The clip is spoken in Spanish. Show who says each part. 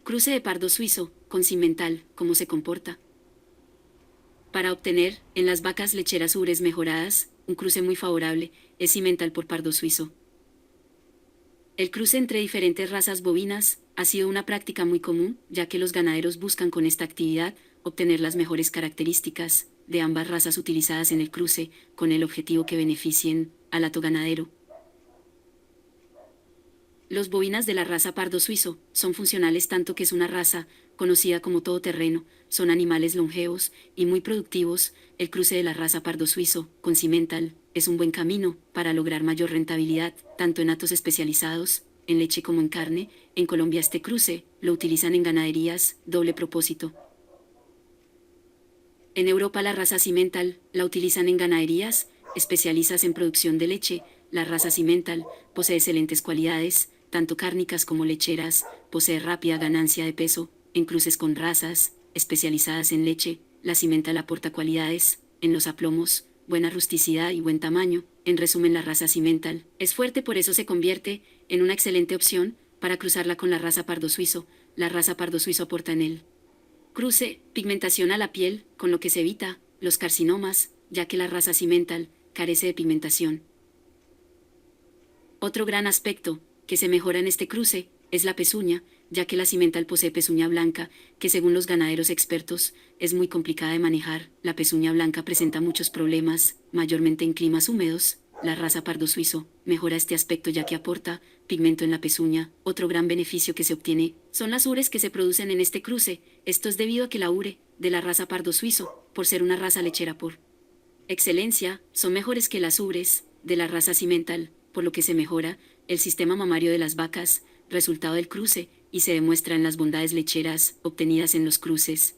Speaker 1: Cruce de pardo suizo, con cimental, ¿cómo se comporta? Para obtener, en las vacas lecheras ubres mejoradas, un cruce muy favorable, es cimental por pardo suizo. El cruce entre diferentes razas bovinas ha sido una práctica muy común, ya que los ganaderos buscan con esta actividad obtener las mejores características de ambas razas utilizadas en el cruce, con el objetivo que beneficien al hato ganadero. Los bovinas de la raza pardo suizo son funcionales tanto que es una raza conocida como todoterreno, son animales longevos y muy productivos. El cruce de la raza pardo suizo con cimental es un buen camino para lograr mayor rentabilidad, tanto en hatos especializados, en leche como en carne. En Colombia este cruce lo utilizan en ganaderías, doble propósito. En Europa la raza cimental la utilizan en ganaderías especializadas en producción de leche. La raza cimental posee excelentes cualidades, tanto cárnicas como lecheras, posee rápida ganancia de peso. En cruces con razas especializadas en leche, la cimental aporta cualidades en los aplomos, buena rusticidad y buen tamaño. En resumen, la raza cimental es fuerte, por eso se convierte en una excelente opción para cruzarla con la raza pardo suizo. La raza pardo suizo aporta en el cruce pigmentación a la piel, con lo que se evita los carcinomas, ya que la raza cimental carece de pigmentación. Otro gran aspecto que se mejora en este cruce es la pezuña, ya que la cimental posee pezuña blanca, que según los ganaderos expertos es muy complicada de manejar. La pezuña blanca presenta muchos problemas, mayormente en climas húmedos. La raza pardo suizo mejora este aspecto ya que aporta pigmento en la pezuña. Otro gran beneficio que se obtiene son las ubres que se producen en este cruce. Esto es debido a que la ure de la raza pardo suizo, por ser una raza lechera por excelencia, son mejores que las ubres de la raza cimental, por lo que se mejora el sistema mamario de las vacas, resultado del cruce, y se demuestra en las bondades lecheras obtenidas en los cruces.